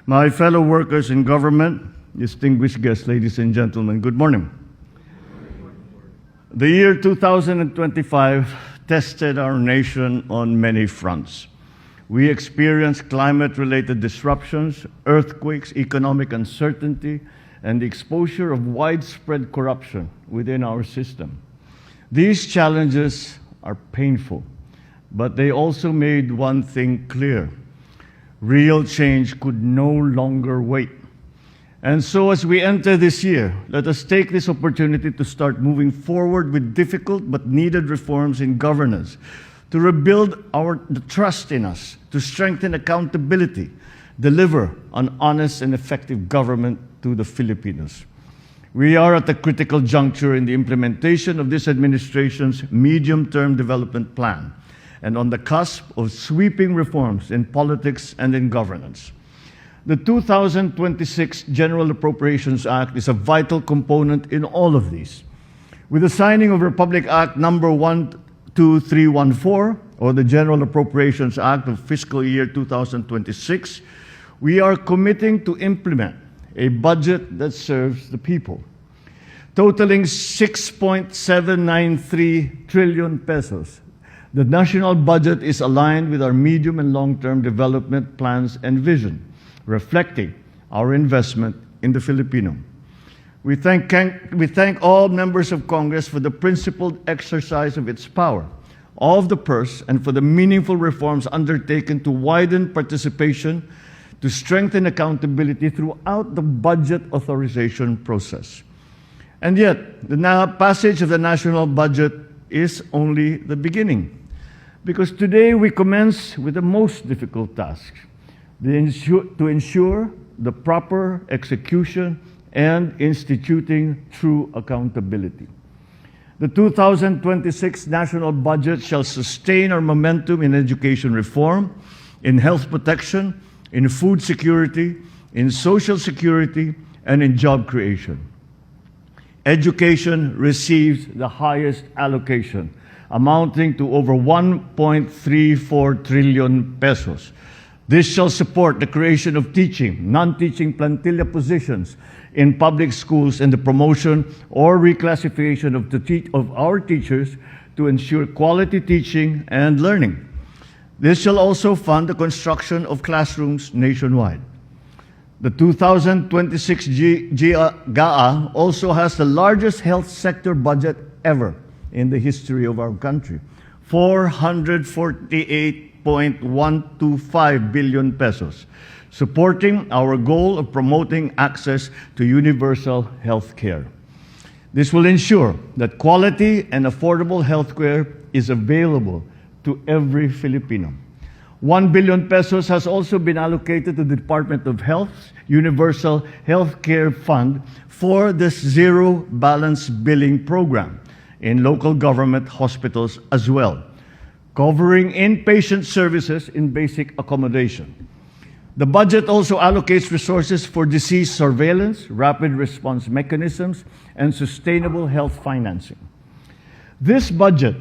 My fellow workers in government, distinguished guests, ladies and gentlemen, good morning. The year 2025 tested our nation on many fronts. We experienced climate-related disruptions, earthquakes, economic uncertainty, and the exposure of widespread corruption within our system. These challenges are painful, but they also made one thing clear. Real change could no longer wait. And so as we enter this year, let us take this opportunity to start moving forward with difficult but needed reforms in governance, to rebuild the trust in us, to strengthen accountability, deliver an honest and effective government to the Filipinos. We are at a critical juncture in the implementation of this administration's medium-term development plan, and on the cusp of sweeping reforms in politics and in governance. The 2026 General Appropriations Act is a vital component in all of these. With the signing of Republic Act number 12314, or the General Appropriations Act of Fiscal Year 2026, we are committing to implement a budget that serves the people, totaling 6.793 trillion pesos. The national budget is aligned with our medium and long-term development plans and vision, reflecting our investment in the Filipino. We thank all members of Congress for the principled exercise of its power, of the purse, and for the meaningful reforms undertaken to widen participation, to strengthen accountability throughout the budget authorization process. And yet, the passage of the national budget is only the beginning, because today we commence with the most difficult task, to ensure the proper execution and instituting true accountability. The 2026 national budget shall sustain our momentum in education reform, in health protection, in food security, in social security, and in job creation. Education receives the highest allocation, amounting to over 1.34 trillion pesos. This shall support the creation of teaching, non-teaching plantilla positions in public schools and the promotion or reclassification of our teachers to ensure quality teaching and learning. This shall also fund the construction of classrooms nationwide. The 2026 GAA also has the largest health sector budget ever in the history of our country, 448.125 billion pesos, supporting our goal of promoting access to universal health care. This will ensure that quality and affordable health care is available to every Filipino. 1 billion pesos has also been allocated to the Department of Health's Universal Health Care Fund for this zero balance billing program in local government hospitals as well, covering inpatient services in basic accommodation. The budget also allocates resources for disease surveillance, rapid response mechanisms, and sustainable health financing. This budget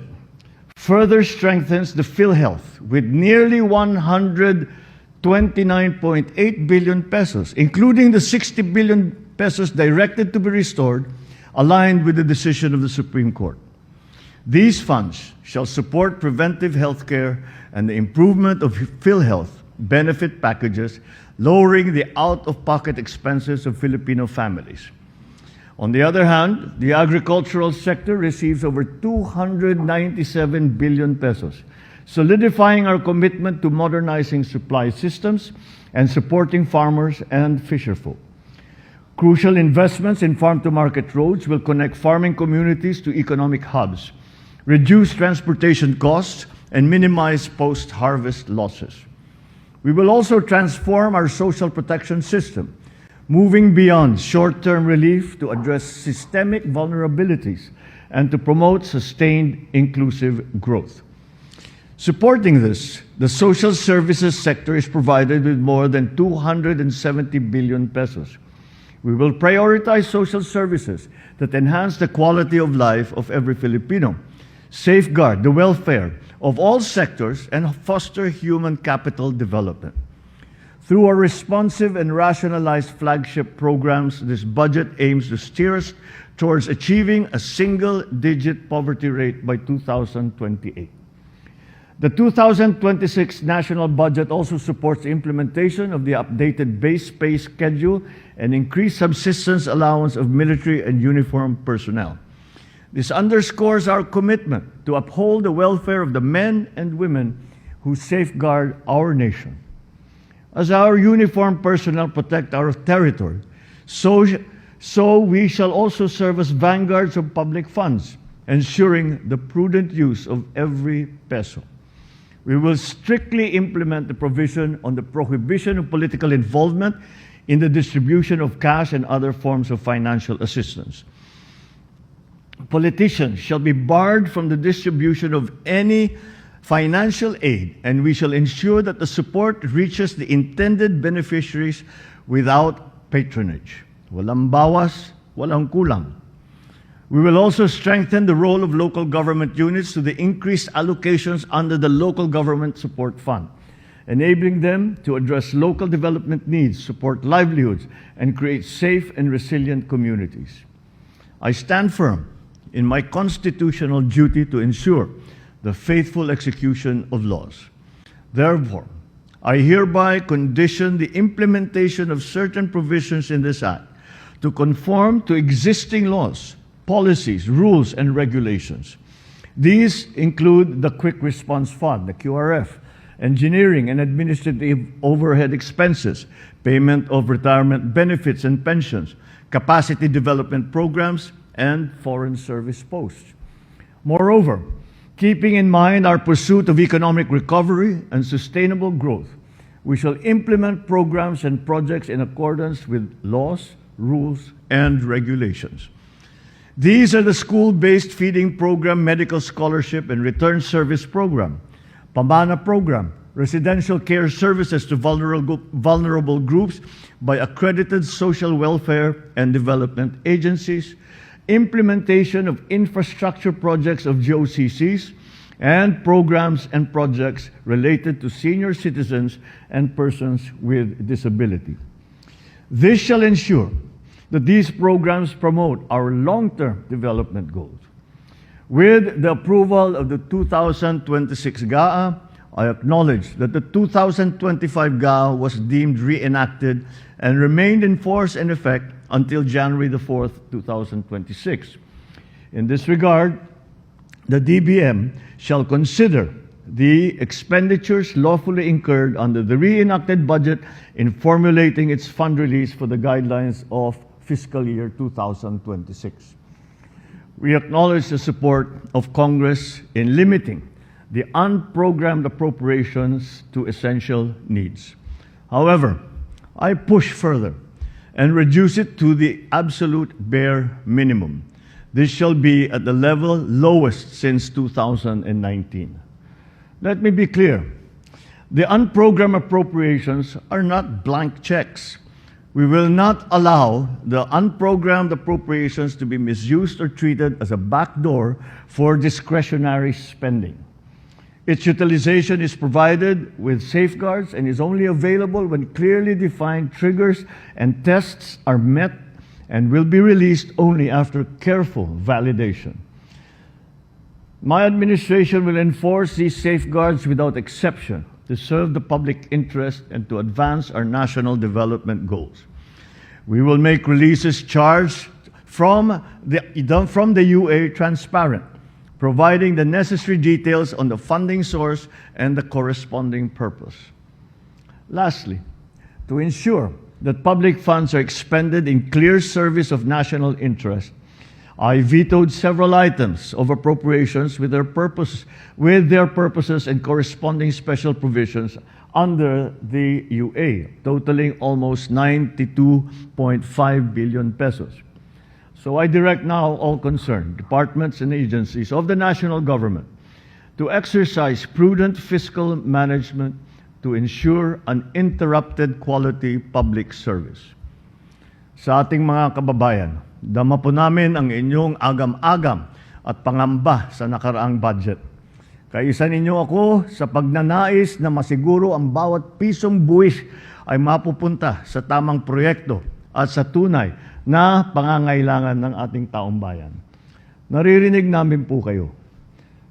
further strengthens the PhilHealth with nearly 129.8 billion pesos, including the 60 billion pesos directed to be restored, aligned with the decision of the Supreme Court. These funds shall support preventive health care and the improvement of PhilHealth benefit packages, lowering the out-of-pocket expenses of Filipino families. On the other hand, the agricultural sector receives over 297 billion pesos, solidifying our commitment to modernizing supply systems and supporting farmers and fisherfolk. Crucial investments in farm-to-market roads will connect farming communities to economic hubs, reduce transportation costs, and minimize post-harvest losses. We will also transform our social protection system, moving beyond short-term relief to address systemic vulnerabilities and to promote sustained inclusive growth. Supporting this, the social services sector is provided with more than 270 billion pesos. We will prioritize social services that enhance the quality of life of every Filipino, safeguard the welfare of all sectors, and foster human capital development. Through our responsive and rationalized flagship programs, this budget aims to steer us towards achieving a single-digit poverty rate by 2028. The 2026 national budget also supports the implementation of the updated base pay schedule and increased subsistence allowance of military and uniformed personnel. This underscores our commitment to uphold the welfare of the men and women who safeguard our nation. As our uniformed personnel protect our territory, so we shall also serve as vanguards of public funds, ensuring the prudent use of every peso. We will strictly implement the provision on the prohibition of political involvement in the distribution of cash and other forms of financial assistance. Politicians shall be barred from the distribution of any financial aid, and we shall ensure that the support reaches the intended beneficiaries without patronage. Walang bawas, walang kulang. We will also strengthen the role of local government units to the increased allocations under the Local Government Support Fund, enabling them to address local development needs, support livelihoods, and create safe and resilient communities. I stand firm in my constitutional duty to ensure the faithful execution of laws. Therefore, I hereby condition the implementation of certain provisions in this Act to conform to existing laws, policies, rules, and regulations. These include the Quick Response Fund, the QRF, engineering and administrative overhead expenses, payment of retirement benefits and pensions, capacity development programs, and foreign service posts. Moreover, keeping in mind our pursuit of economic recovery and sustainable growth, we shall implement programs and projects in accordance with laws, rules, and regulations. These are the School-Based Feeding Program, Medical Scholarship, and Return Service Program, Pamana Program, Residential Care Services to vulnerable groups by accredited social welfare and development agencies, implementation of infrastructure projects of GOCCs, and programs and projects related to senior citizens and persons with disability. This shall ensure that these programs promote our long-term development goals. With the approval of the 2026 GAA, I acknowledge that the 2025 GAA was deemed reenacted and remained in force and effect until January the 4th, 2026. In this regard, the DBM shall consider the expenditures lawfully incurred under the reenacted budget in formulating its fund release for the guidelines of fiscal year 2026. We acknowledge the support of Congress in limiting the unprogrammed appropriations to essential needs. However, I push further and reduce it to the absolute bare minimum. This shall be at the level lowest since 2019. Let me be clear. The unprogrammed appropriations are not blank checks. We will not allow the unprogrammed appropriations to be misused or treated as a backdoor for discretionary spending. Its utilization is provided with safeguards and is only available when clearly defined triggers and tests are met, and will be released only after careful validation. My administration will enforce these safeguards without exception to serve the public interest and to advance our national development goals. We will make releases charged from the UA transparent, providing the necessary details on the funding source and the corresponding purpose. Lastly, to ensure that public funds are expended in clear service of national interest, I vetoed several items of appropriations with their purposes and corresponding special provisions under the UA, totaling almost 92.5 billion pesos. So I direct now all concerned departments and agencies of the national government to exercise prudent fiscal management to ensure uninterrupted quality public service. Sa ating mga kababayan, dama po namin ang inyong agam-agam at pangamba sa nakaraang budget. Kaisa ninyo ako sa pagnanais na masiguro ang bawat pisong buwis ay mapupunta sa tamang proyekto at sa tunay na pangangailangan ng ating taong bayan. Naririnig namin po kayo.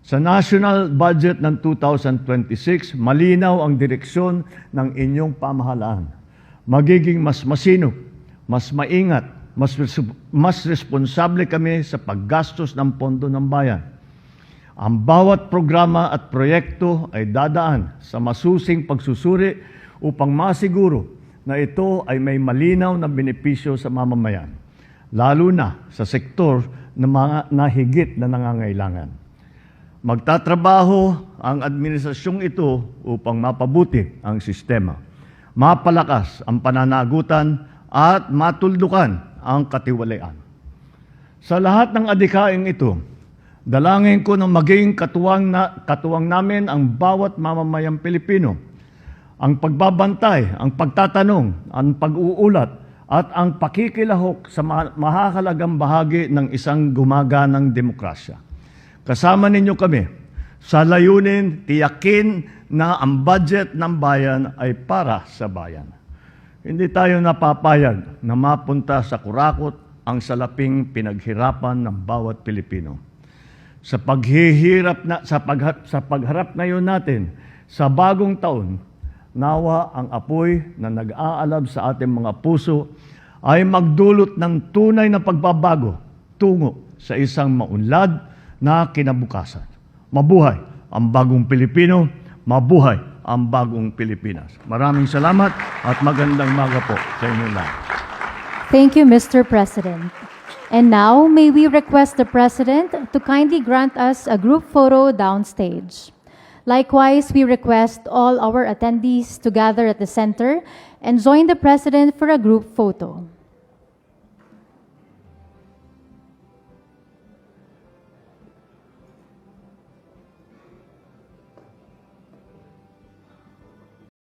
Sa national budget ng 2026, malinaw ang direksyon ng inyong pamahalaan. Magiging mas masinop, mas maingat, mas responsable kami sa paggastos ng pondo ng bayan. Ang bawat programa at proyekto ay dadaan sa masusing pagsusuri upang masiguro na ito ay may malinaw na benepisyo sa mamamayan, lalo na sa sektor na mga nahigit na nangangailangan. Magtatrabaho ang administrasyong ito upang mapabuti ang sistema, mapalakas ang pananagutan at matuldukan ang katiwalian. Sa lahat ng adhikaing ito, dalangin ko na maging katuwang namin ang bawat mamamayang Pilipino. Ang pagbabantay, ang pagtatanong, ang pag-uulat, at ang pakikilahok sa mahahalagang bahagi ng isang gumaganang demokrasya. Kasama ninyo kami sa layunin, tiyakin na ang budget ng bayan ay para sa bayan. Hindi tayo napapayag na mapunta sa kurakot ang salaping pinaghirapan ng bawat Pilipino. Sa pagharap ngayon natin sa bagong taon, nawa ang apoy na nag-aalab sa ating mga puso ay magdulot ng tunay na pagbabago tungo sa isang maunlad na kinabukasan. Mabuhay ang bagong Pilipino, mabuhay ang bagong Pilipinas. Maraming salamat at magandang umaga po sa inyo lahat. Thank you, Mr. President. And now, may we request the President to kindly grant us a group photo downstage. Likewise, we request all our attendees to gather at the center and join the President for a group photo.